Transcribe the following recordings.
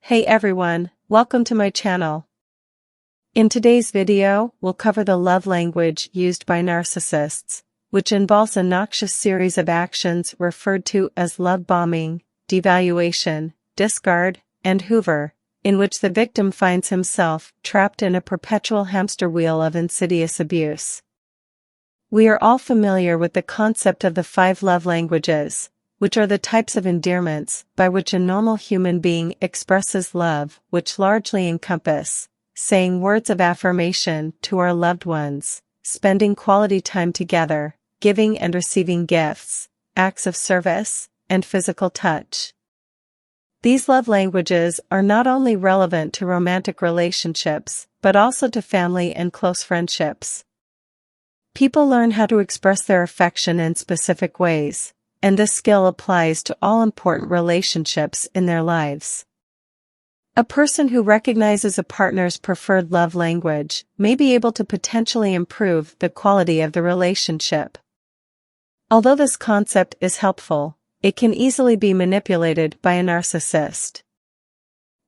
Hey everyone, welcome to my channel. In today's video, we'll cover the love language used by narcissists, which involves a noxious series of actions referred to as love bombing, devaluation, discard, and hoover, in which the victim finds himself trapped in a perpetual hamster wheel of insidious abuse. We are all familiar with the concept of the 5 love languages, which are the types of endearments by which a normal human being expresses love, which largely encompass saying words of affirmation to our loved ones, spending quality time together, giving and receiving gifts, acts of service, and physical touch. These love languages are not only relevant to romantic relationships, but also to family and close friendships. People learn how to express their affection in specific ways, and this skill applies to all important relationships in their lives. A person who recognizes a partner's preferred love language may be able to potentially improve the quality of the relationship. Although this concept is helpful, it can easily be manipulated by a narcissist.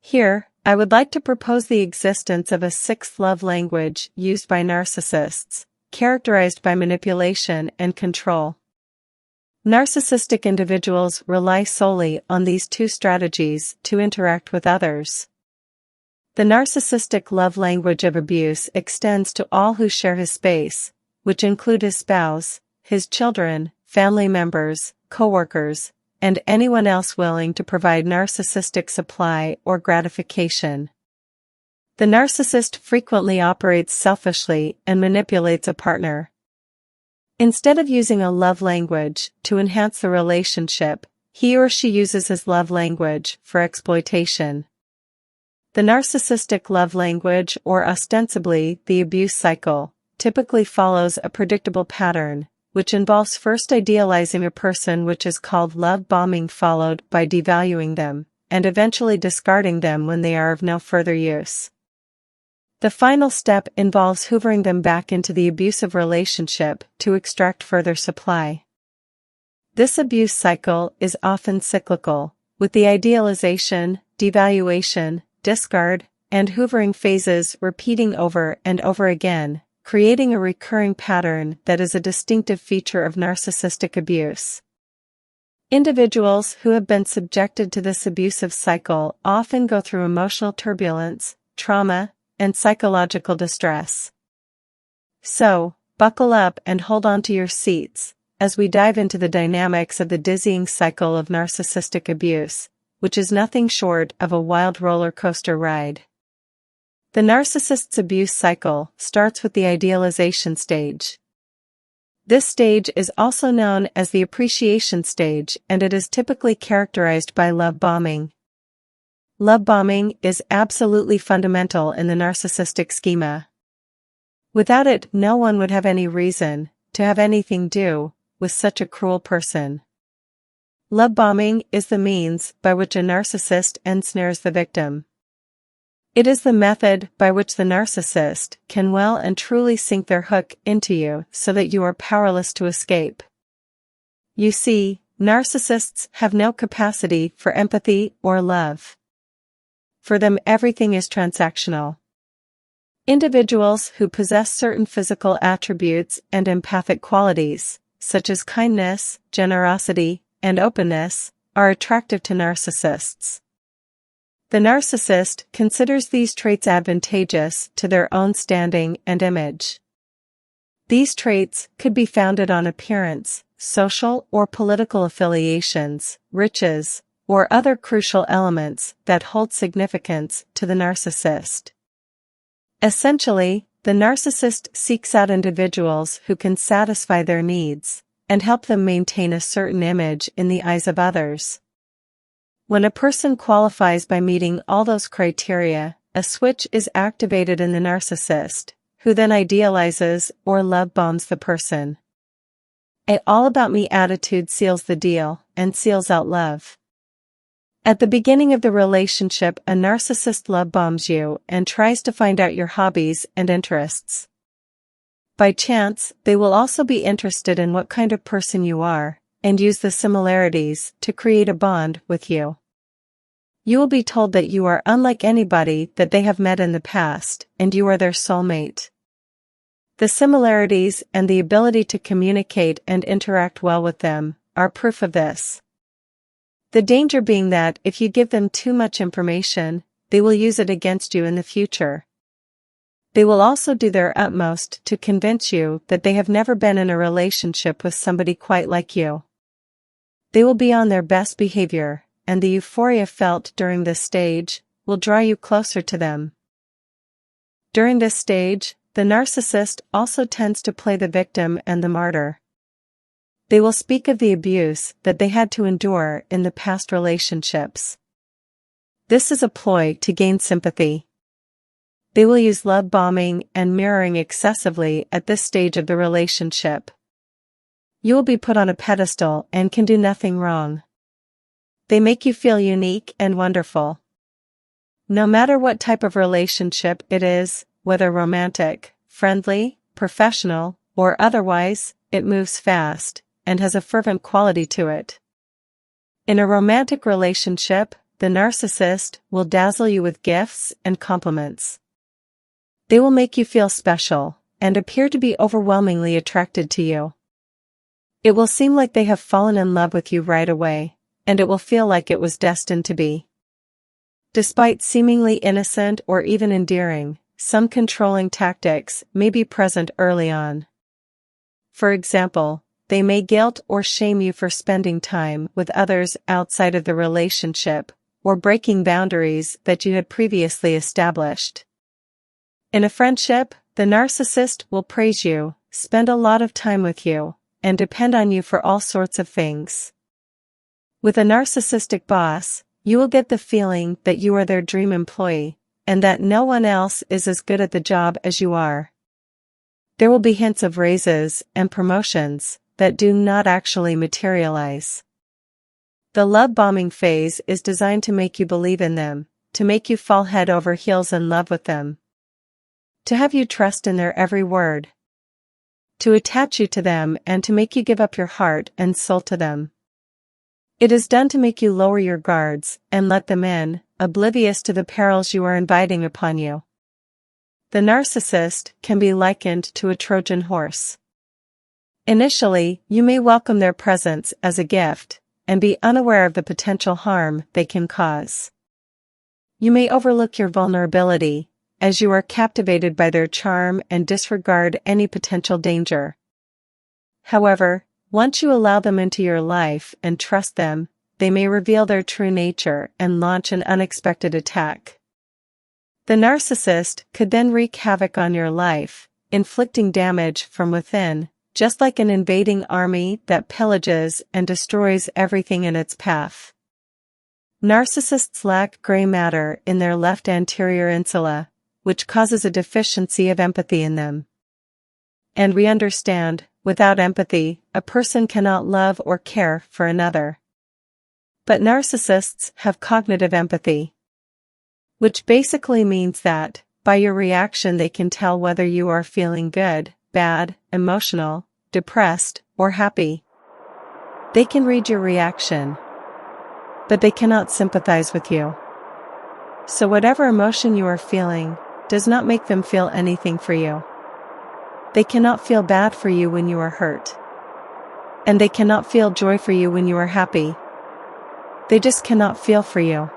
Here, I would like to propose the existence of a 6th love language used by narcissists, characterized by manipulation and control. Narcissistic individuals rely solely on these 2 strategies to interact with others. The narcissistic love language of abuse extends to all who share his space, which include his spouse, his children, family members, coworkers, and anyone else willing to provide narcissistic supply or gratification. The narcissist frequently operates selfishly and manipulates a partner. Instead of using a love language to enhance the relationship, he or she uses his love language for exploitation. The narcissistic love language, or ostensibly the abuse cycle, typically follows a predictable pattern, which involves first idealizing a person, which is called love bombing, followed by devaluing them, and eventually discarding them when they are of no further use. The final step involves hoovering them back into the abusive relationship to extract further supply. This abuse cycle is often cyclical, with the idealization, devaluation, discard, and hoovering phases repeating over and over again, creating a recurring pattern that is a distinctive feature of narcissistic abuse. Individuals who have been subjected to this abusive cycle often go through emotional turbulence, trauma, and psychological distress. So, buckle up and hold on to your seats, as we dive into the dynamics of the dizzying cycle of narcissistic abuse, which is nothing short of a wild roller coaster ride. The narcissist's abuse cycle starts with the idealization stage. This stage is also known as the appreciation stage, and it is typically characterized by love bombing. Love bombing is absolutely fundamental in the narcissistic schema. Without it, no one would have any reason to have anything do with such a cruel person. Love bombing is the means by which a narcissist ensnares the victim. It is the method by which the narcissist can well and truly sink their hook into you so that you are powerless to escape. You see, narcissists have no capacity for empathy or love. For them, everything is transactional. Individuals who possess certain physical attributes and empathic qualities, such as kindness, generosity, and openness, are attractive to narcissists. The narcissist considers these traits advantageous to their own standing and image. These traits could be founded on appearance, social or political affiliations, riches, or other crucial elements that hold significance to the narcissist. Essentially, the narcissist seeks out individuals who can satisfy their needs and help them maintain a certain image in the eyes of others. When a person qualifies by meeting all those criteria, a switch is activated in the narcissist, who then idealizes or love bombs the person. An all-about-me attitude seals the deal and seals out love. At the beginning of the relationship, a narcissist love bombs you and tries to find out your hobbies and interests. By chance, they will also be interested in what kind of person you are, and use the similarities to create a bond with you. You will be told that you are unlike anybody that they have met in the past, and you are their soulmate. The similarities and the ability to communicate and interact well with them are proof of this. The danger being that if you give them too much information, they will use it against you in the future. They will also do their utmost to convince you that they have never been in a relationship with somebody quite like you. They will be on their best behavior, and the euphoria felt during this stage will draw you closer to them. During this stage, the narcissist also tends to play the victim and the martyr. They will speak of the abuse that they had to endure in the past relationships. This is a ploy to gain sympathy. They will use love bombing and mirroring excessively at this stage of the relationship. You will be put on a pedestal and can do nothing wrong. They make you feel unique and wonderful. No matter what type of relationship it is, whether romantic, friendly, professional, or otherwise, it moves fast and has a fervent quality to it. In a romantic relationship, the narcissist will dazzle you with gifts and compliments. They will make you feel special and appear to be overwhelmingly attracted to you. It will seem like they have fallen in love with you right away, and it will feel like it was destined to be. Despite seemingly innocent or even endearing, some controlling tactics may be present early on. For example, they may guilt or shame you for spending time with others outside of the relationship, or breaking boundaries that you had previously established. In a friendship, the narcissist will praise you, spend a lot of time with you, and depend on you for all sorts of things. With a narcissistic boss, you will get the feeling that you are their dream employee, and that no one else is as good at the job as you are. There will be hints of raises and promotions that do not actually materialize. The love bombing phase is designed to make you believe in them, to make you fall head over heels in love with them, to have you trust in their every word, to attach you to them and to make you give up your heart and soul to them. It is done to make you lower your guards and let them in, oblivious to the perils you are inviting upon you. The narcissist can be likened to a Trojan horse. Initially, you may welcome their presence as a gift, and be unaware of the potential harm they can cause. You may overlook your vulnerability, as you are captivated by their charm and disregard any potential danger. However, once you allow them into your life and trust them, they may reveal their true nature and launch an unexpected attack. The narcissist could then wreak havoc on your life, inflicting damage from within, just like an invading army that pillages and destroys everything in its path. Narcissists lack gray matter in their left anterior insula, which causes a deficiency of empathy in them. And we understand, without empathy, a person cannot love or care for another. But narcissists have cognitive empathy, which basically means that, by your reaction they can tell whether you are feeling good, bad, emotional, depressed, or happy. They can read your reaction, but they cannot sympathize with you. So whatever emotion you are feeling does not make them feel anything for you. They cannot feel bad for you when you are hurt. And they cannot feel joy for you when you are happy. They just cannot feel for you.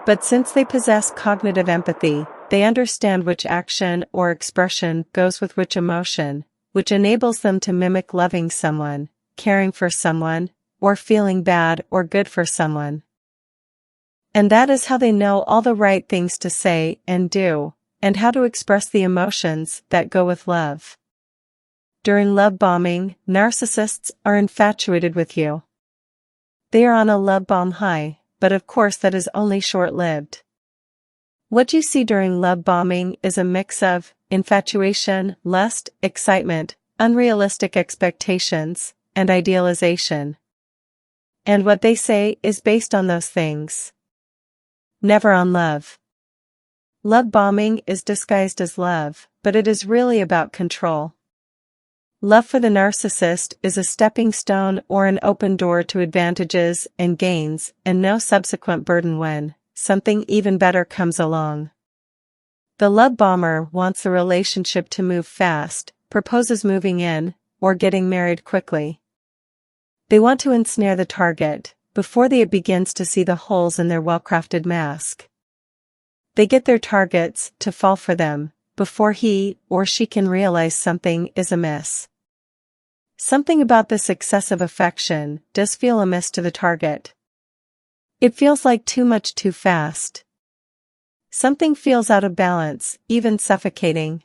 But since they possess cognitive empathy, they understand which action or expression goes with which emotion, which enables them to mimic loving someone, caring for someone, or feeling bad or good for someone. And that is how they know all the right things to say and do, and how to express the emotions that go with love. During love bombing, narcissists are infatuated with you. They are on a love bomb high, but of course that is only short-lived. What you see during love bombing is a mix of infatuation, lust, excitement, unrealistic expectations, and idealization. And what they say is based on those things. Never on love. Love bombing is disguised as love, but it is really about control. Love for the narcissist is a stepping stone or an open door to advantages and gains, and no subsequent burden when something even better comes along. The love bomber wants the relationship to move fast, proposes moving in, or getting married quickly. They want to ensnare the target before it begins to see the holes in their well-crafted mask. They get their targets to fall for them before he or she can realize something is amiss. Something about this excessive affection does feel amiss to the target. It feels like too much too fast. Something feels out of balance, even suffocating.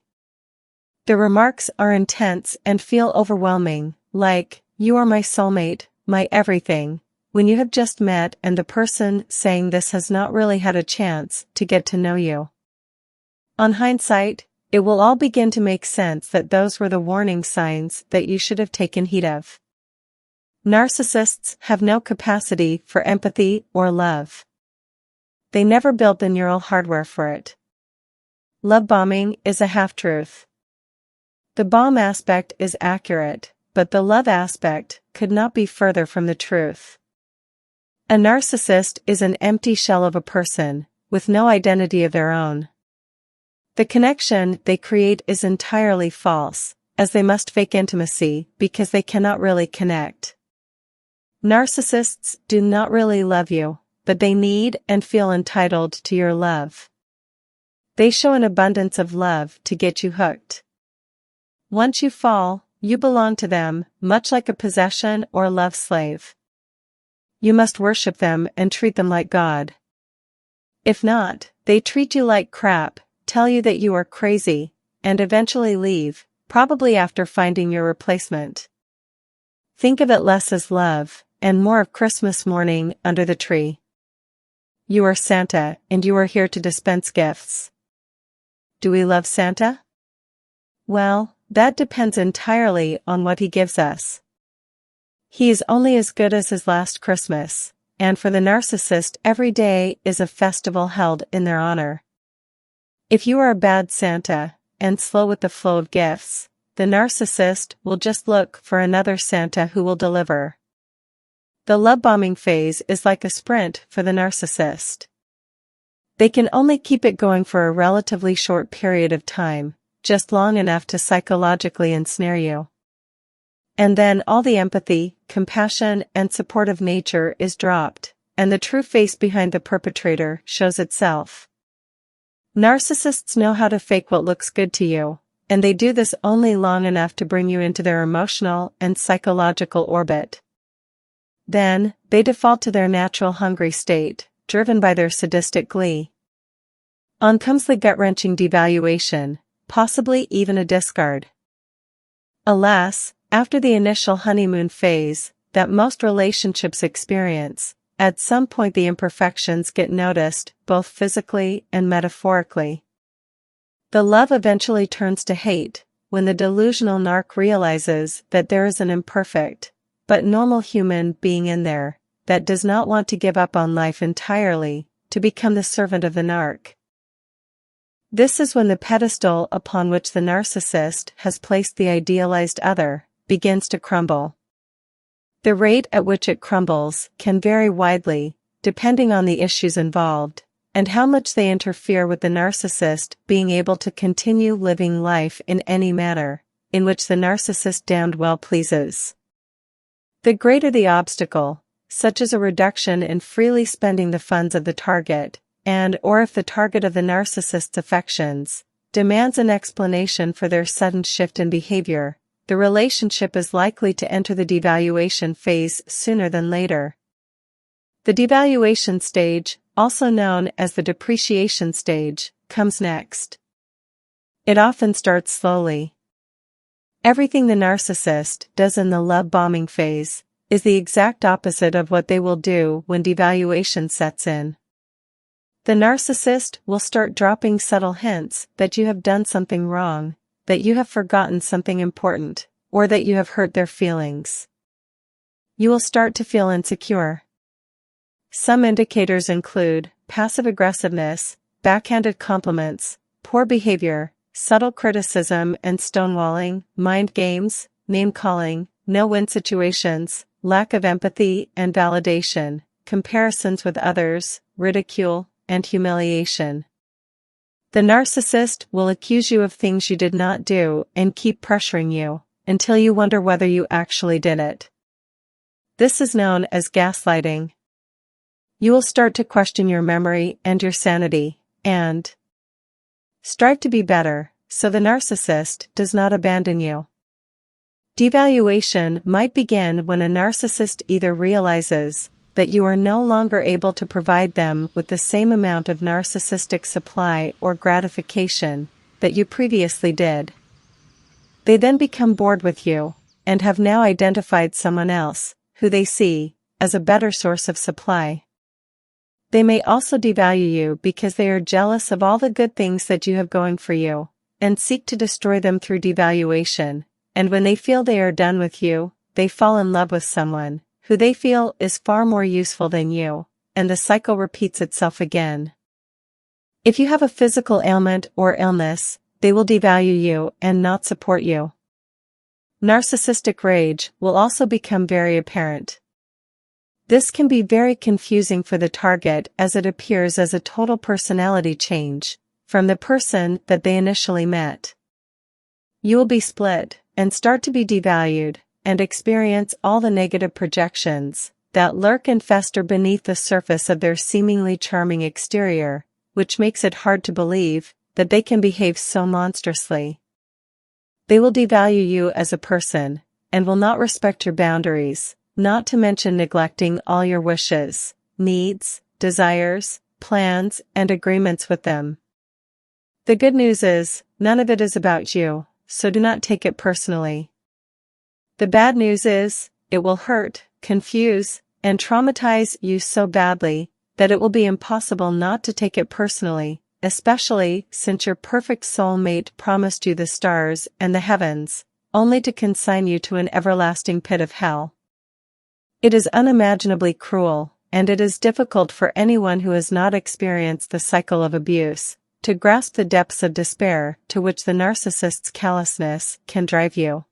The remarks are intense and feel overwhelming, like, "You are my soulmate, my everything," when you have just met and the person saying this has not really had a chance to get to know you. On hindsight, it will all begin to make sense that those were the warning signs that you should have taken heed of. Narcissists have no capacity for empathy or love. They never built the neural hardware for it. Love bombing is a half-truth. The bomb aspect is accurate, but the love aspect could not be further from the truth. A narcissist is an empty shell of a person, with no identity of their own. The connection they create is entirely false, as they must fake intimacy because they cannot really connect. Narcissists do not really love you, but they need and feel entitled to your love. They show an abundance of love to get you hooked. Once you fall, you belong to them, much like a possession or love slave. You must worship them and treat them like God. If not, they treat you like crap, tell you that you are crazy, and eventually leave, probably after finding your replacement. Think of it less as love, and more of Christmas morning under the tree. You are Santa, and you are here to dispense gifts. Do we love Santa? Well, that depends entirely on what he gives us. He is only as good as his last Christmas, and for the narcissist every day is a festival held in their honor. If you are a bad Santa, and slow with the flow of gifts, the narcissist will just look for another Santa who will deliver. The love bombing phase is like a sprint for the narcissist. They can only keep it going for a relatively short period of time, just long enough to psychologically ensnare you. And then all the empathy, compassion, and supportive nature is dropped, and the true face behind the perpetrator shows itself. Narcissists know how to fake what looks good to you, and they do this only long enough to bring you into their emotional and psychological orbit. Then, they default to their natural hungry state, driven by their sadistic glee. On comes the gut-wrenching devaluation, possibly even a discard. Alas, after the initial honeymoon phase, that most relationships experience, at some point the imperfections get noticed, both physically and metaphorically. The love eventually turns to hate, when the delusional narc realizes that there is an imperfect, but normal human being in there, that does not want to give up on life entirely, to become the servant of the narc. This is when the pedestal upon which the narcissist has placed the idealized other, begins to crumble. The rate at which it crumbles can vary widely, depending on the issues involved, and how much they interfere with the narcissist being able to continue living life in any manner, in which the narcissist damned well pleases. The greater the obstacle, such as a reduction in freely spending the funds of the target, or if the target of the narcissist's affections demands an explanation for their sudden shift in behavior, the relationship is likely to enter the devaluation phase sooner than later. The devaluation stage, also known as the depreciation stage, comes next. It often starts slowly. Everything the narcissist does in the love bombing phase is the exact opposite of what they will do when devaluation sets in. The narcissist will start dropping subtle hints that you have done something wrong, that you have forgotten something important, or that you have hurt their feelings. You will start to feel insecure. Some indicators include passive aggressiveness, backhanded compliments, poor behavior, subtle criticism and stonewalling, mind games, name-calling, no-win situations, lack of empathy and validation, comparisons with others, ridicule, and humiliation. The narcissist will accuse you of things you did not do and keep pressuring you, until you wonder whether you actually did it. This is known as gaslighting. You will start to question your memory and your sanity, and strive to be better, so the narcissist does not abandon you. Devaluation might begin when a narcissist either realizes that you are no longer able to provide them with the same amount of narcissistic supply or gratification that you previously did. They then become bored with you, and have now identified someone else, who they see as a better source of supply. They may also devalue you because they are jealous of all the good things that you have going for you, and seek to destroy them through devaluation, and when they feel they are done with you, they fall in love with someone who they feel is far more useful than you, and the cycle repeats itself again. If you have a physical ailment or illness, they will devalue you and not support you. Narcissistic rage will also become very apparent. This can be very confusing for the target as it appears as a total personality change from the person that they initially met. You will be split and start to be devalued, and experience all the negative projections that lurk and fester beneath the surface of their seemingly charming exterior, which makes it hard to believe that they can behave so monstrously. They will devalue you as a person, and will not respect your boundaries, not to mention neglecting all your wishes, needs, desires, plans, and agreements with them. The good news is, none of it is about you, so do not take it personally. The bad news is, it will hurt, confuse, and traumatize you so badly that it will be impossible not to take it personally, especially since your perfect soulmate promised you the stars and the heavens, only to consign you to an everlasting pit of hell. It is unimaginably cruel, and it is difficult for anyone who has not experienced the cycle of abuse to grasp the depths of despair to which the narcissist's callousness can drive you.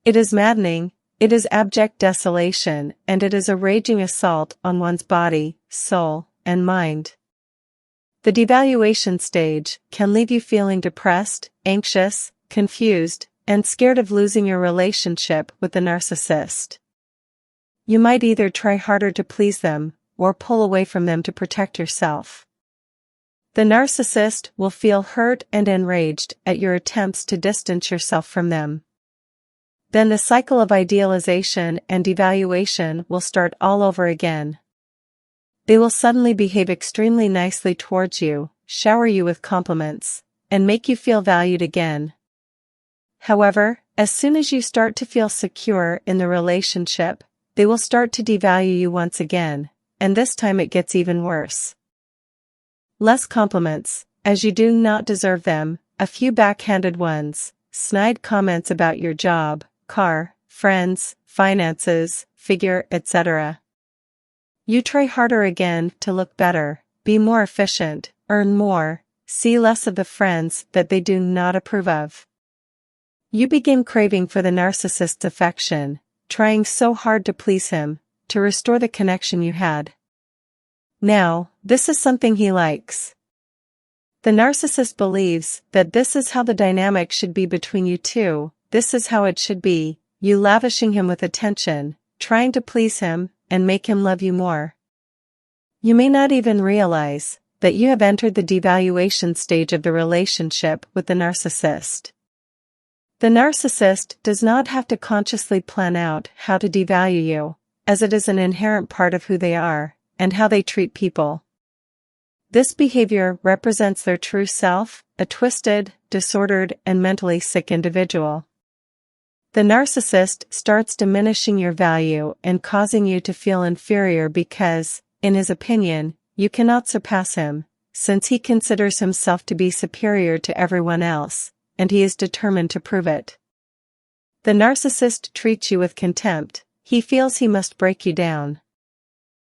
It is maddening, it is abject desolation, and it is a raging assault on one's body, soul, and mind. The devaluation stage can leave you feeling depressed, anxious, confused, and scared of losing your relationship with the narcissist. You might either try harder to please them, or pull away from them to protect yourself. The narcissist will feel hurt and enraged at your attempts to distance yourself from them. Then the cycle of idealization and devaluation will start all over again. They will suddenly behave extremely nicely towards you, shower you with compliments, and make you feel valued again. However, as soon as you start to feel secure in the relationship, they will start to devalue you once again, and this time it gets even worse. Less compliments, as you do not deserve them, a few backhanded ones, snide comments about your job, car, friends, finances, figure, etc. You try harder again to look better, be more efficient, earn more, see less of the friends that they do not approve of. You begin craving for the narcissist's affection, trying so hard to please him, to restore the connection you had. Now, this is something he likes. The narcissist believes that this is how the dynamic should be between you two, this is how it should be, you lavishing him with attention, trying to please him, and make him love you more. You may not even realize that you have entered the devaluation stage of the relationship with the narcissist. The narcissist does not have to consciously plan out how to devalue you, as it is an inherent part of who they are, and how they treat people. This behavior represents their true self, a twisted, disordered, and mentally sick individual. The narcissist starts diminishing your value and causing you to feel inferior because, in his opinion, you cannot surpass him, since he considers himself to be superior to everyone else, and he is determined to prove it. The narcissist treats you with contempt, he feels he must break you down.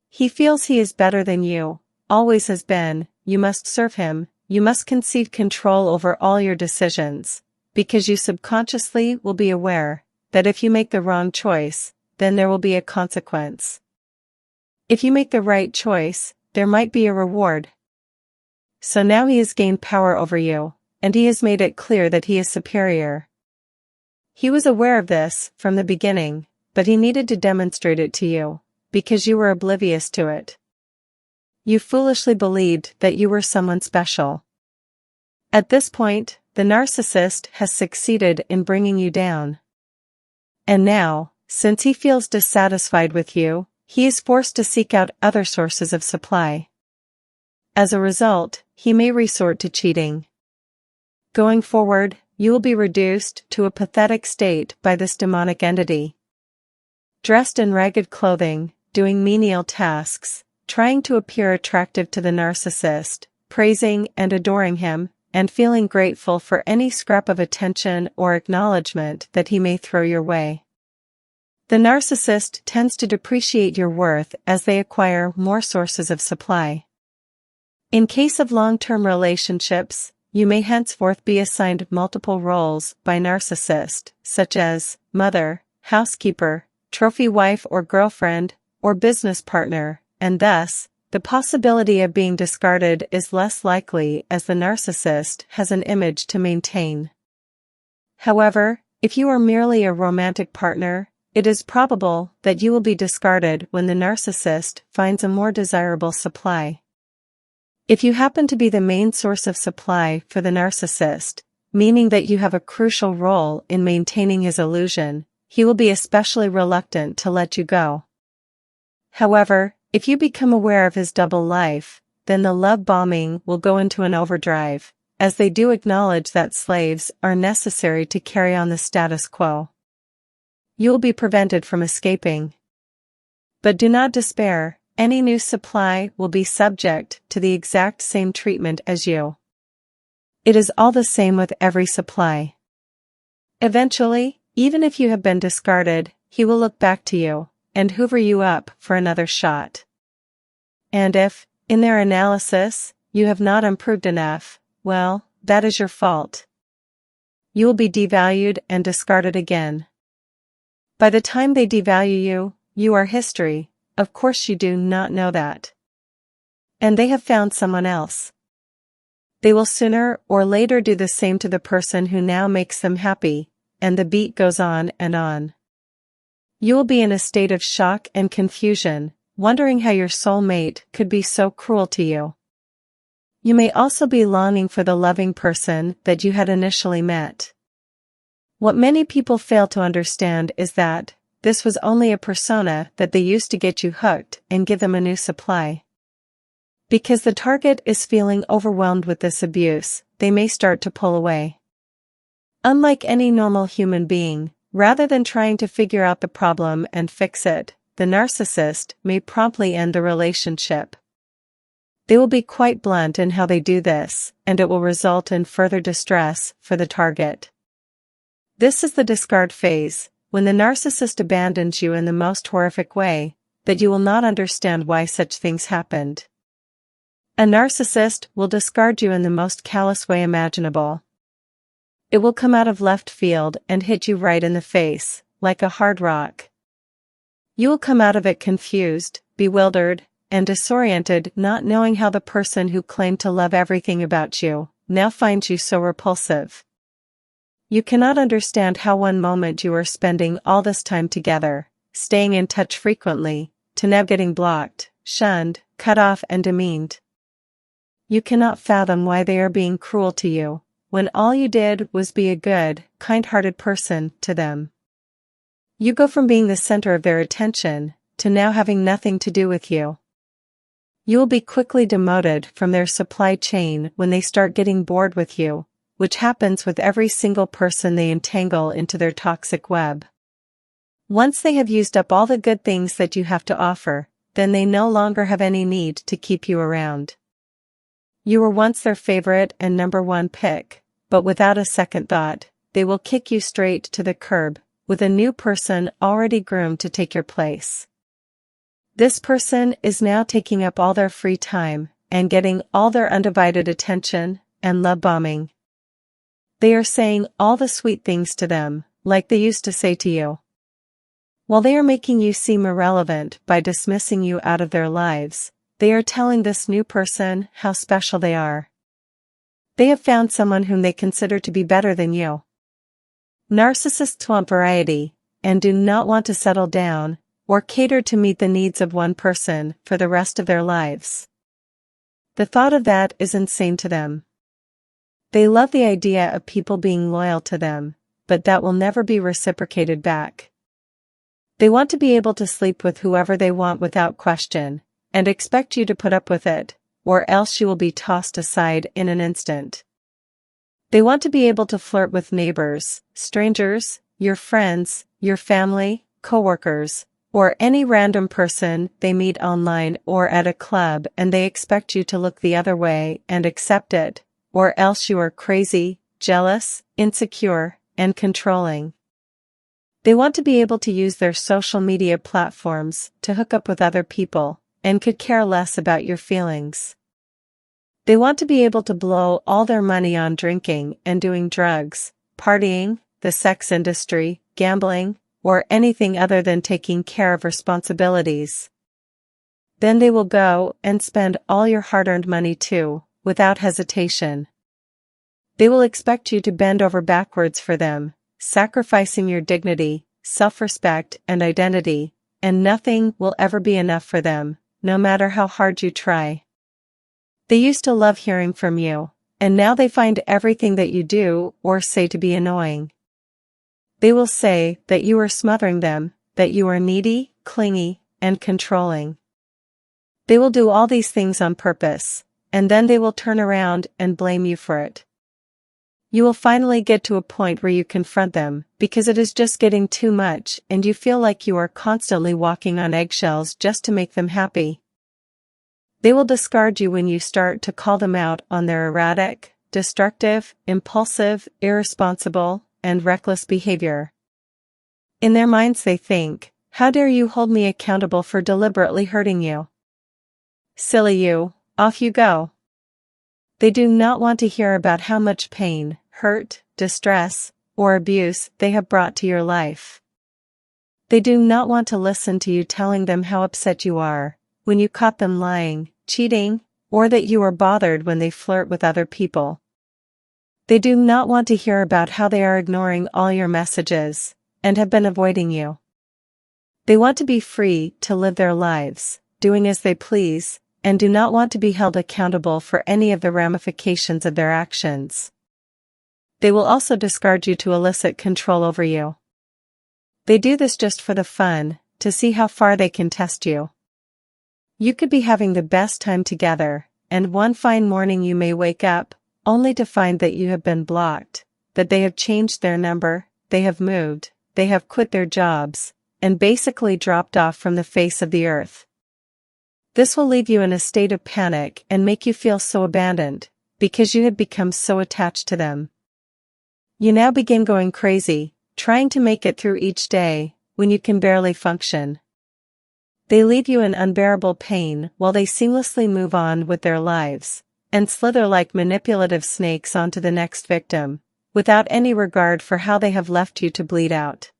He feels he is better than you, always has been, you must serve him, you must concede control over all your decisions, because you subconsciously will be aware that if you make the wrong choice, then there will be a consequence. If you make the right choice, there might be a reward. So now he has gained power over you, and he has made it clear that he is superior. He was aware of this from the beginning, but he needed to demonstrate it to you, because you were oblivious to it. You foolishly believed that you were someone special. At this point, the narcissist has succeeded in bringing you down. And now, since he feels dissatisfied with you, he is forced to seek out other sources of supply. As a result, he may resort to cheating. Going forward, you will be reduced to a pathetic state by this demonic entity. Dressed in ragged clothing, doing menial tasks, trying to appear attractive to the narcissist, praising and adoring him, and feeling grateful for any scrap of attention or acknowledgement that he may throw your way. The narcissist tends to depreciate your worth as they acquire more sources of supply. In case of long-term relationships, you may henceforth be assigned multiple roles by narcissist, such as mother, housekeeper, trophy wife or girlfriend, or business partner, and thus, the possibility of being discarded is less likely as the narcissist has an image to maintain. However, if you are merely a romantic partner, it is probable that you will be discarded when the narcissist finds a more desirable supply. If you happen to be the main source of supply for the narcissist, meaning that you have a crucial role in maintaining his illusion, he will be especially reluctant to let you go. However, if you become aware of his double life, then the love bombing will go into an overdrive, as they do acknowledge that slaves are necessary to carry on the status quo. You will be prevented from escaping. But do not despair, any new supply will be subject to the exact same treatment as you. It is all the same with every supply. Eventually, even if you have been discarded, he will look back to you, and hoover you up for another shot. And if, in their analysis, you have not improved enough, well, that is your fault. You will be devalued and discarded again. By the time they devalue you, you are history. Of course you do not know that. And they have found someone else. They will sooner or later do the same to the person who now makes them happy, and the beat goes on and on. You will be in a state of shock and confusion, wondering how your soulmate could be so cruel to you. You may also be longing for the loving person that you had initially met. What many people fail to understand is that this was only a persona that they used to get you hooked and give them a new supply. Because the target is feeling overwhelmed with this abuse, they may start to pull away. Unlike any normal human being, rather than trying to figure out the problem and fix it, the narcissist may promptly end the relationship. They will be quite blunt in how they do this, and it will result in further distress for the target. This is the discard phase, when the narcissist abandons you in the most horrific way, that you will not understand why such things happened. A narcissist will discard you in the most callous way imaginable. It will come out of left field and hit you right in the face, like a hard rock. You will come out of it confused, bewildered, and disoriented, not knowing how the person who claimed to love everything about you now finds you so repulsive. You cannot understand how one moment you are spending all this time together, staying in touch frequently, to now getting blocked, shunned, cut off and demeaned. You cannot fathom why they are being cruel to you, when all you did was be a good, kind-hearted person to them. You go from being the center of their attention, to now having nothing to do with you. You will be quickly demoted from their supply chain when they start getting bored with you, which happens with every single person they entangle into their toxic web. Once they have used up all the good things that you have to offer, then they no longer have any need to keep you around. You were once their favorite and number one pick, but without a second thought, they will kick you straight to the curb, with a new person already groomed to take your place. This person is now taking up all their free time, and getting all their undivided attention, and love bombing. They are saying all the sweet things to them, like they used to say to you. While they are making you seem irrelevant by dismissing you out of their lives, they are telling this new person how special they are. They have found someone whom they consider to be better than you. Narcissists want variety, and do not want to settle down, or cater to meet the needs of one person for the rest of their lives. The thought of that is insane to them. They love the idea of people being loyal to them, but that will never be reciprocated back. They want to be able to sleep with whoever they want without question, and expect you to put up with it, or else you will be tossed aside in an instant. They want to be able to flirt with neighbors, strangers, your friends, your family, coworkers, or any random person they meet online or at a club, and they expect you to look the other way and accept it, or else you are crazy, jealous, insecure, and controlling. They want to be able to use their social media platforms to hook up with other people, and could care less about your feelings. They want to be able to blow all their money on drinking and doing drugs, partying, the sex industry, gambling, or anything other than taking care of responsibilities. Then they will go and spend all your hard-earned money too, without hesitation. They will expect you to bend over backwards for them, sacrificing your dignity, self-respect, and identity, and nothing will ever be enough for them, no matter how hard you try. They used to love hearing from you, and now they find everything that you do or say to be annoying. They will say that you are smothering them, that you are needy, clingy, and controlling. They will do all these things on purpose, and then they will turn around and blame you for it. You will finally get to a point where you confront them, because it is just getting too much and you feel like you are constantly walking on eggshells just to make them happy. They will discard you when you start to call them out on their erratic, destructive, impulsive, irresponsible, and reckless behavior. In their minds they think, "How dare you hold me accountable for deliberately hurting you? Silly you, off you go." They do not want to hear about how much pain, hurt, distress, or abuse they have brought to your life. They do not want to listen to you telling them how upset you are when you caught them lying, cheating, or that you are bothered when they flirt with other people. They do not want to hear about how they are ignoring all your messages and have been avoiding you. They want to be free to live their lives, doing as they please, and do not want to be held accountable for any of the ramifications of their actions. They will also discard you to elicit control over you. They do this just for the fun, to see how far they can test you. You could be having the best time together, and one fine morning you may wake up, only to find that you have been blocked, that they have changed their number, they have moved, they have quit their jobs, and basically dropped off from the face of the earth. This will leave you in a state of panic and make you feel so abandoned, because you have become so attached to them. You now begin going crazy, trying to make it through each day, when you can barely function. They leave you in unbearable pain while they seamlessly move on with their lives, and slither like manipulative snakes onto the next victim, without any regard for how they have left you to bleed out.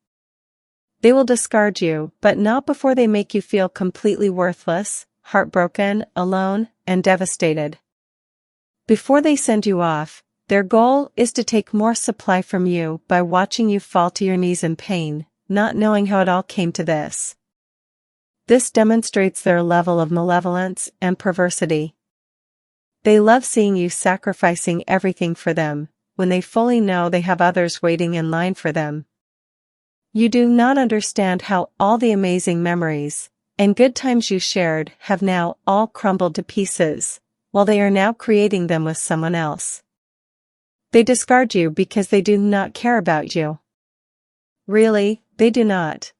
They will discard you, but not before they make you feel completely worthless, heartbroken, alone, and devastated. Before they send you off, their goal is to take more supply from you by watching you fall to your knees in pain, not knowing how it all came to this. This demonstrates their level of malevolence and perversity. They love seeing you sacrificing everything for them, when they fully know they have others waiting in line for them. You do not understand how all the amazing memories and good times you shared have now all crumbled to pieces, while they are now creating them with someone else. They discard you because they do not care about you. Really, they do not.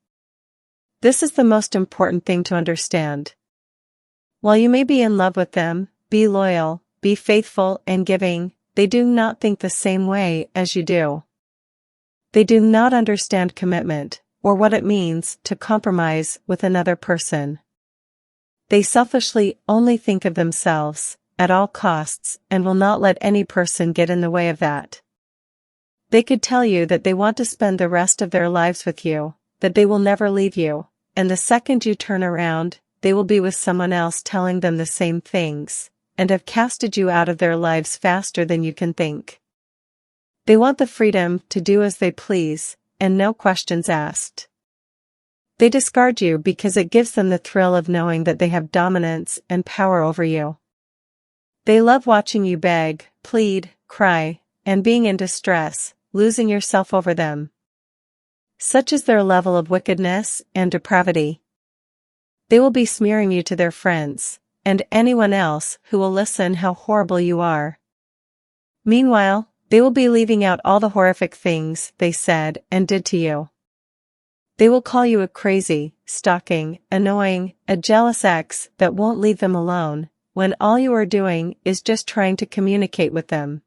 This is the most important thing to understand. While you may be in love with them, be loyal, be faithful and giving, they do not think the same way as you do. They do not understand commitment, or what it means to compromise with another person. They selfishly only think of themselves, at all costs, and will not let any person get in the way of that. They could tell you that they want to spend the rest of their lives with you, that they will never leave you, and the second you turn around, they will be with someone else telling them the same things, and have casted you out of their lives faster than you can think. They want the freedom to do as they please, and no questions asked. They discard you because it gives them the thrill of knowing that they have dominance and power over you. They love watching you beg, plead, cry, and being in distress, losing yourself over them. Such is their level of wickedness and depravity. They will be smearing you to their friends, and anyone else who will listen how horrible you are. Meanwhile, they will be leaving out all the horrific things they said and did to you. They will call you a crazy, stalking, annoying, a jealous ex that won't leave them alone, when all you are doing is just trying to communicate with them.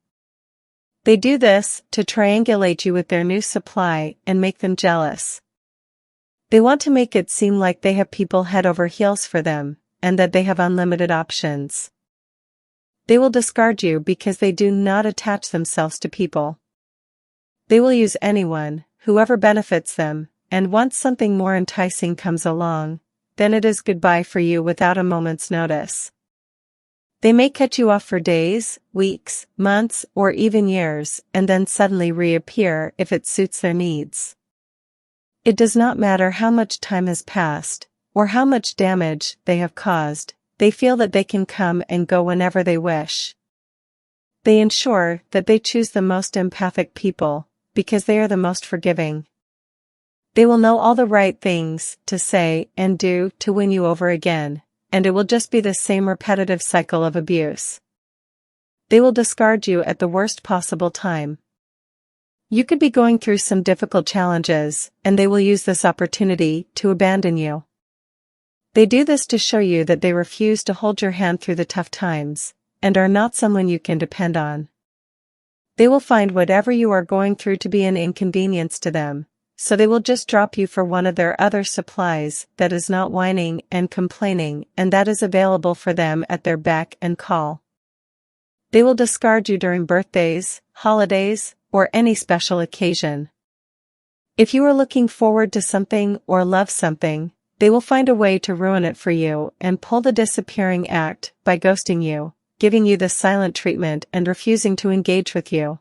They do this to triangulate you with their new supply and make them jealous. They want to make it seem like they have people head over heels for them, and that they have unlimited options. They will discard you because they do not attach themselves to people. They will use anyone, whoever benefits them, and once something more enticing comes along, then it is goodbye for you without a moment's notice. They may cut you off for days, weeks, months, or even years, and then suddenly reappear if it suits their needs. It does not matter how much time has passed, or how much damage they have caused, they feel that they can come and go whenever they wish. They ensure that they choose the most empathic people, because they are the most forgiving. They will know all the right things to say and do to win you over again, and it will just be the same repetitive cycle of abuse. They will discard you at the worst possible time. You could be going through some difficult challenges, and they will use this opportunity to abandon you. They do this to show you that they refuse to hold your hand through the tough times, and are not someone you can depend on. They will find whatever you are going through to be an inconvenience to them, so they will just drop you for one of their other supplies that is not whining and complaining and that is available for them at their beck and call. They will discard you during birthdays, holidays, or any special occasion. If you are looking forward to something or love something, they will find a way to ruin it for you and pull the disappearing act by ghosting you, giving you the silent treatment and refusing to engage with you.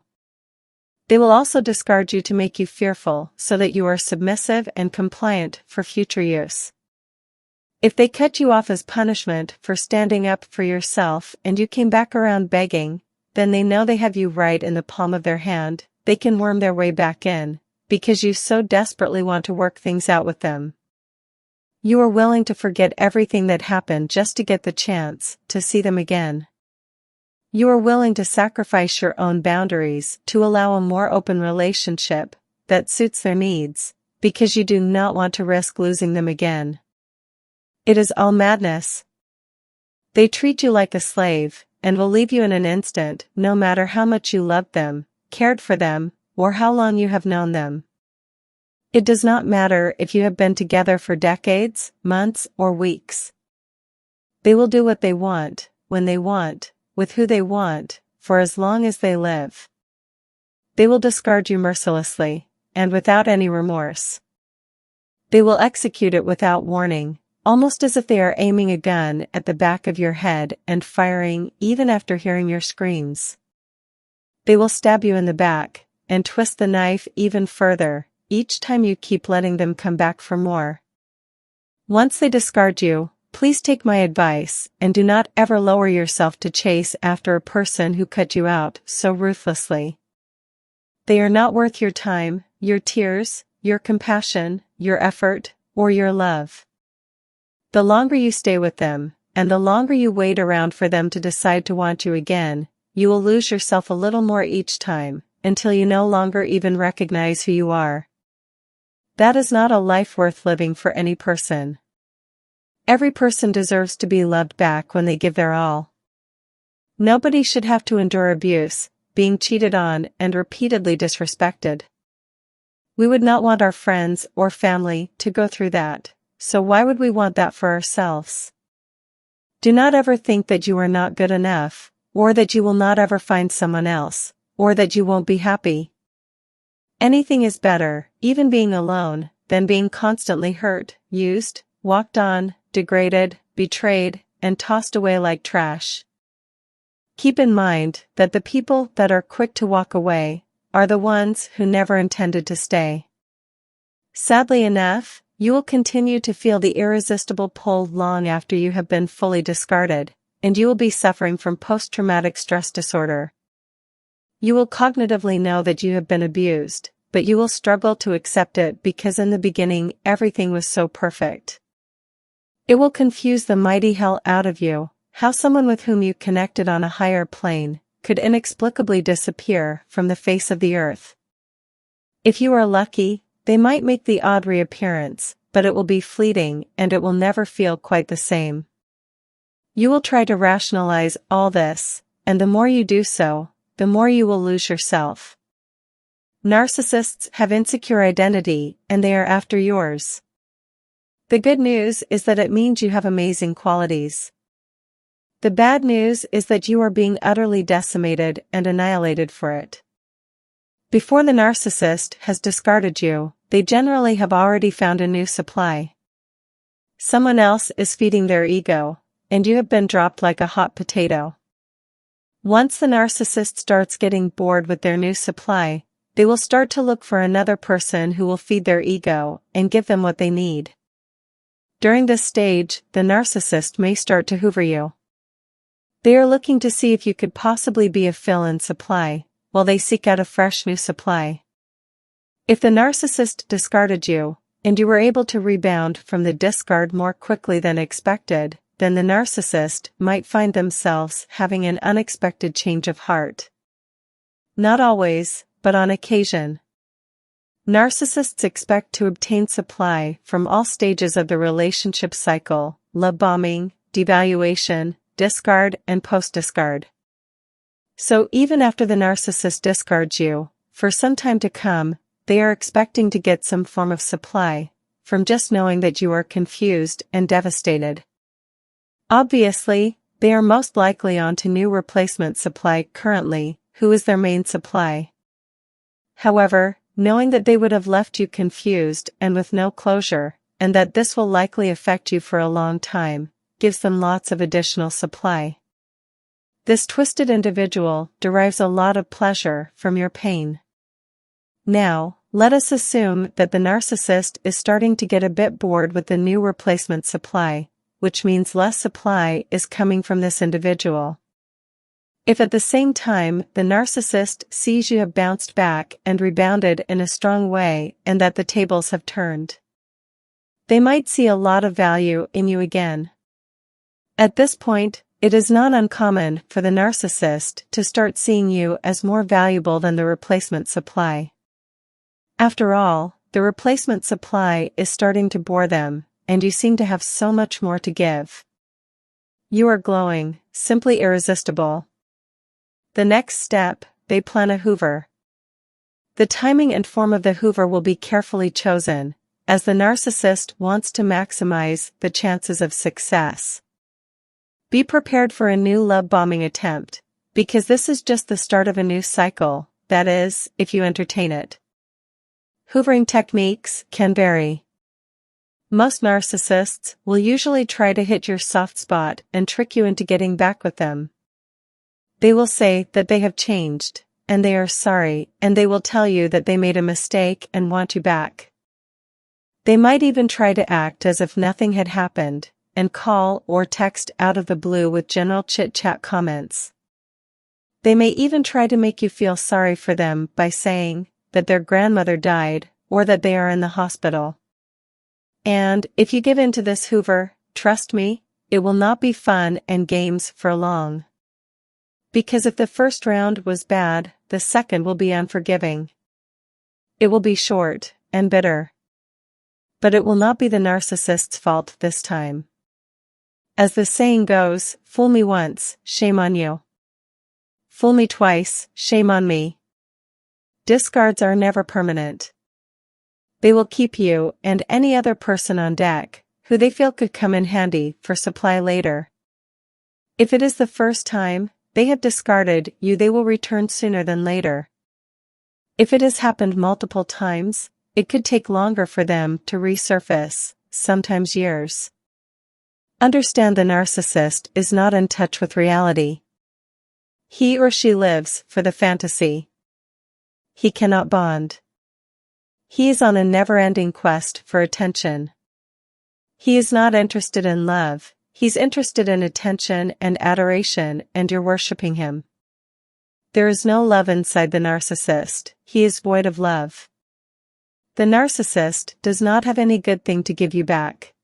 They will also discard you to make you fearful so that you are submissive and compliant for future use. If they cut you off as punishment for standing up for yourself and you came back around begging, then they know they have you right in the palm of their hand. They can worm their way back in, because you so desperately want to work things out with them. You are willing to forget everything that happened just to get the chance to see them again. You are willing to sacrifice your own boundaries to allow a more open relationship that suits their needs, because you do not want to risk losing them again. It is all madness. They treat you like a slave, and will leave you in an instant, no matter how much you loved them, cared for them, or how long you have known them. It does not matter if you have been together for decades, months, or weeks. They will do what they want, when they want, with who they want, for as long as they live. They will discard you mercilessly, and without any remorse. They will execute it without warning, almost as if they are aiming a gun at the back of your head and firing even after hearing your screams. They will stab you in the back, and twist the knife even further, each time you keep letting them come back for more. Once they discard you, please take my advice and do not ever lower yourself to chase after a person who cut you out so ruthlessly. They are not worth your time, your tears, your compassion, your effort, or your love. The longer you stay with them, and the longer you wait around for them to decide to want you again, you will lose yourself a little more each time, until you no longer even recognize who you are. That is not a life worth living for any person. Every person deserves to be loved back when they give their all. Nobody should have to endure abuse, being cheated on and repeatedly disrespected. We would not want our friends or family to go through that, so why would we want that for ourselves? Do not ever think that you are not good enough, or that you will not ever find someone else, or that you won't be happy. Anything is better, even being alone, than being constantly hurt, used, walked on, degraded, betrayed, and tossed away like trash. Keep in mind that the people that are quick to walk away are the ones who never intended to stay. Sadly enough, you will continue to feel the irresistible pull long after you have been fully discarded, and you will be suffering from post-traumatic stress disorder. You will cognitively know that you have been abused, but you will struggle to accept it because in the beginning everything was so perfect. It will confuse the mighty hell out of you, how someone with whom you connected on a higher plane could inexplicably disappear from the face of the earth. If you are lucky, they might make the odd reappearance, but it will be fleeting and it will never feel quite the same. You will try to rationalize all this, and the more you do so, the more you will lose yourself. Narcissists have insecure identity, and they are after yours. The good news is that it means you have amazing qualities. The bad news is that you are being utterly decimated and annihilated for it. Before the narcissist has discarded you, they generally have already found a new supply. Someone else is feeding their ego, and you have been dropped like a hot potato. Once the narcissist starts getting bored with their new supply, they will start to look for another person who will feed their ego and give them what they need. During this stage, the narcissist may start to hoover you. They are looking to see if you could possibly be a fill-in supply, while they seek out a fresh new supply. If the narcissist discarded you, and you were able to rebound from the discard more quickly than expected, then the narcissist might find themselves having an unexpected change of heart. Not always, but on occasion. Narcissists expect to obtain supply from all stages of the relationship cycle: love bombing, devaluation, discard, and post-discard. So even after the narcissist discards you, for some time to come, they are expecting to get some form of supply from just knowing that you are confused and devastated. Obviously, they are most likely on to new replacement supply currently, who is their main supply. However, knowing that they would have left you confused and with no closure, and that this will likely affect you for a long time, gives them lots of additional supply. This twisted individual derives a lot of pleasure from your pain. Now, let us assume that the narcissist is starting to get a bit bored with the new replacement supply, which means less supply is coming from this individual. If at the same time the narcissist sees you have bounced back and rebounded in a strong way and that the tables have turned, they might see a lot of value in you again. At this point, it is not uncommon for the narcissist to start seeing you as more valuable than the replacement supply. After all, the replacement supply is starting to bore them, and you seem to have so much more to give. You are glowing, simply irresistible. The next step, they plan a hoover. The timing and form of the hoover will be carefully chosen, as the narcissist wants to maximize the chances of success. Be prepared for a new love bombing attempt, because this is just the start of a new cycle, that is, if you entertain it. Hoovering techniques can vary. Most narcissists will usually try to hit your soft spot and trick you into getting back with them. They will say that they have changed, and they are sorry, and they will tell you that they made a mistake and want you back. They might even try to act as if nothing had happened, and call or text out of the blue with general chit-chat comments. They may even try to make you feel sorry for them by saying that their grandmother died, or that they are in the hospital. And if you give in to this hoover, trust me, it will not be fun and games for long. Because if the first round was bad, the second will be unforgiving. It will be short and bitter. But it will not be the narcissist's fault this time. As the saying goes, fool me once, shame on you. Fool me twice, shame on me. Discards are never permanent. They will keep you and any other person on deck, who they feel could come in handy for supply later. If it is the first time they have discarded you, they will return sooner than later. If it has happened multiple times, it could take longer for them to resurface, sometimes years. Understand the narcissist is not in touch with reality. He or she lives for the fantasy. He cannot bond. He is on a never-ending quest for attention. He is not interested in love, he's interested in attention and adoration, and you're worshipping him. There is no love inside the narcissist, he is void of love. The narcissist does not have any good thing to give you back.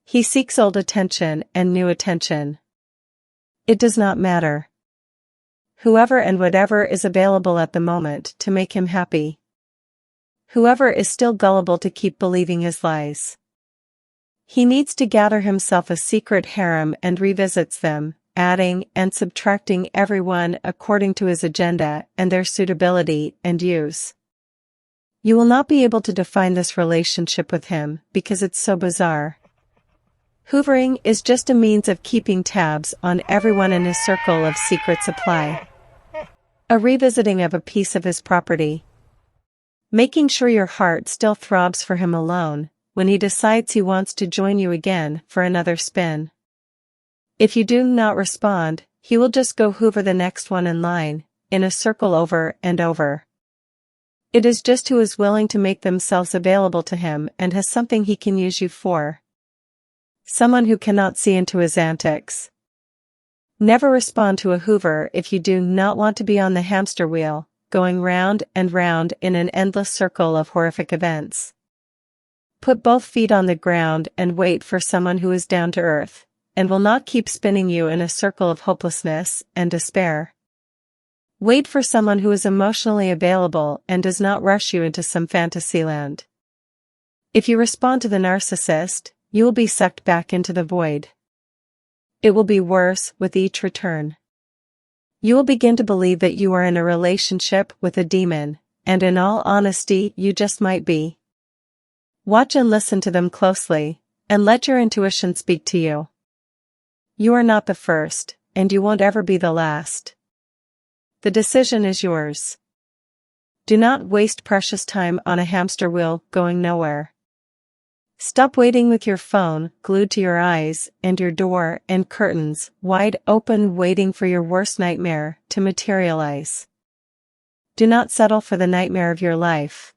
He seeks old attention and new attention. It does not matter. Whoever and whatever is available at the moment to make him happy. Whoever is still gullible to keep believing his lies. He needs to gather himself a secret harem and revisits them, adding and subtracting everyone according to his agenda and their suitability and use. You will not be able to define this relationship with him because it's so bizarre. Hoovering is just a means of keeping tabs on everyone in his circle of secret supply. A revisiting of a piece of his property. Making sure your heart still throbs for him alone, when he decides he wants to join you again for another spin. If you do not respond, he will just go hoover the next one in line, in a circle over and over. It is just who is willing to make themselves available to him and has something he can use you for. Someone who cannot see into his antics. Never respond to a hoover if you do not want to be on the hamster wheel, going round and round in an endless circle of horrific events. Put both feet on the ground and wait for someone who is down to earth, and will not keep spinning you in a circle of hopelessness and despair. Wait for someone who is emotionally available and does not rush you into some fantasy land. If you respond to the narcissist, you will be sucked back into the void. It will be worse with each return. You will begin to believe that you are in a relationship with a demon, and in all honesty you just might be. Watch and listen to them closely, and let your intuition speak to you. You are not the first, and you won't ever be the last. The decision is yours. Do not waste precious time on a hamster wheel going nowhere. Stop waiting with your phone glued to your eyes and your door and curtains wide open, waiting for your worst nightmare to materialize. Do not settle for the nightmare of your life.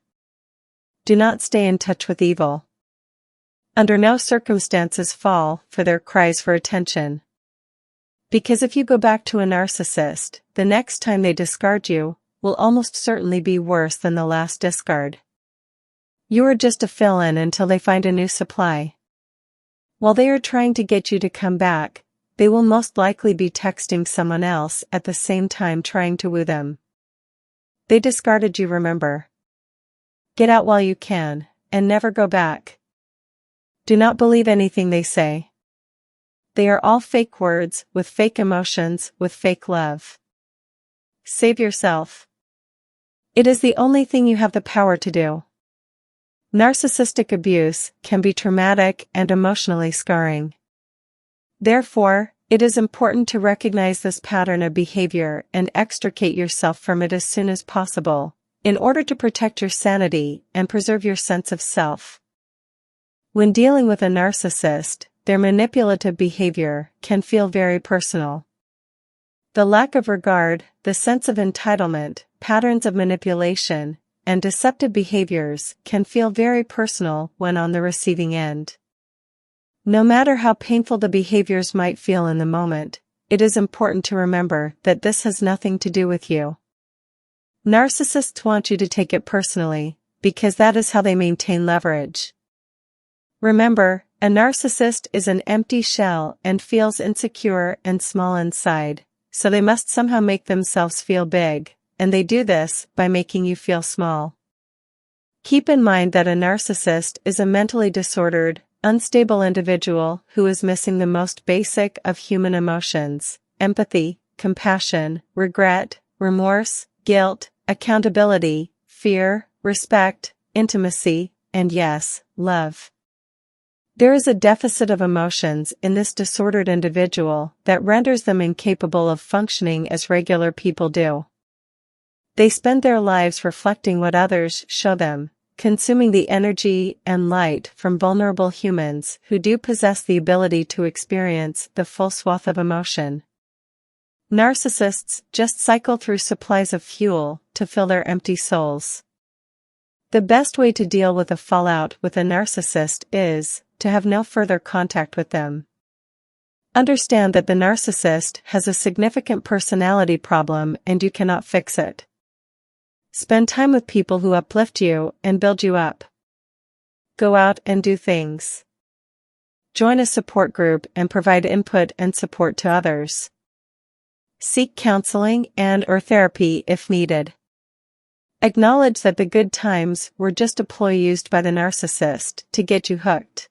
Do not stay in touch with evil. Under no circumstances fall for their cries for attention. Because if you go back to a narcissist, the next time they discard you will almost certainly be worse than the last discard. You are just a fill-in until they find a new supply. While they are trying to get you to come back, they will most likely be texting someone else at the same time trying to woo them. They discarded you, remember. Get out while you can, and never go back. Do not believe anything they say. They are all fake words, with fake emotions, with fake love. Save yourself. It is the only thing you have the power to do. Narcissistic abuse can be traumatic and emotionally scarring. Therefore, it is important to recognize this pattern of behavior and extricate yourself from it as soon as possible, in order to protect your sanity and preserve your sense of self. When dealing with a narcissist, their manipulative behavior can feel very personal. The lack of regard, the sense of entitlement, patterns of manipulation, and deceptive behaviors can feel very personal when on the receiving end. No matter how painful the behaviors might feel in the moment, it is important to remember that this has nothing to do with you. Narcissists want you to take it personally, because that is how they maintain leverage. Remember, a narcissist is an empty shell and feels insecure and small inside, so they must somehow make themselves feel big, and they do this by making you feel small. Keep in mind that a narcissist is a mentally disordered, unstable individual who is missing the most basic of human emotions: empathy, compassion, regret, remorse, guilt, accountability, fear, respect, intimacy, and yes, love. There is a deficit of emotions in this disordered individual that renders them incapable of functioning as regular people do. They spend their lives reflecting what others show them, consuming the energy and light from vulnerable humans who do possess the ability to experience the full swath of emotion. Narcissists just cycle through supplies of fuel to fill their empty souls. The best way to deal with the fallout with a narcissist is to have no further contact with them. Understand that the narcissist has a significant personality problem and you cannot fix it. Spend time with people who uplift you and build you up. Go out and do things. Join a support group and provide input and support to others. Seek counseling and/or therapy if needed. Acknowledge that the good times were just a ploy used by the narcissist to get you hooked.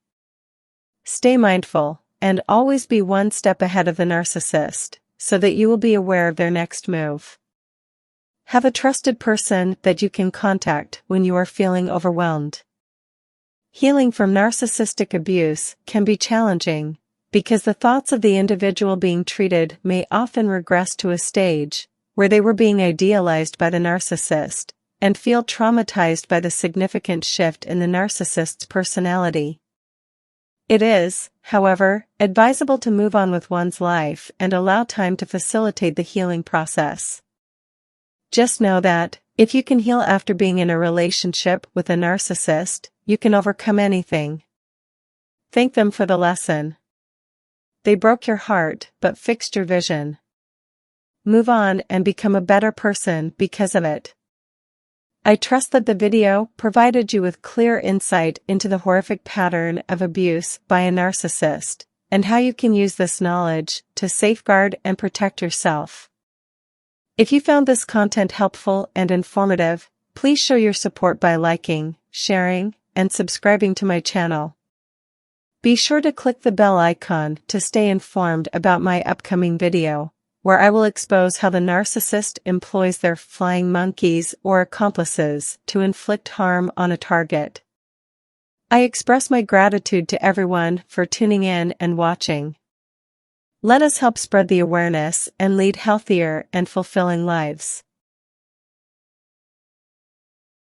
Stay mindful, and always be one step ahead of the narcissist, so that you will be aware of their next move. Have a trusted person that you can contact when you are feeling overwhelmed. Healing from narcissistic abuse can be challenging, because the thoughts of the individual being treated may often regress to a stage where they were being idealized by the narcissist, and feel traumatized by the significant shift in the narcissist's personality. It is, however, advisable to move on with one's life and allow time to facilitate the healing process. Just know that, if you can heal after being in a relationship with a narcissist, you can overcome anything. Thank them for the lesson. They broke your heart but fixed your vision. Move on and become a better person because of it. I trust that the video provided you with clear insight into the horrific pattern of abuse by a narcissist, and how you can use this knowledge to safeguard and protect yourself. If you found this content helpful and informative, please show your support by liking, sharing, and subscribing to my channel. Be sure to click the bell icon to stay informed about my upcoming video, where I will expose how the narcissist employs their flying monkeys or accomplices to inflict harm on a target. I express my gratitude to everyone for tuning in and watching. Let us help spread the awareness and lead healthier and fulfilling lives.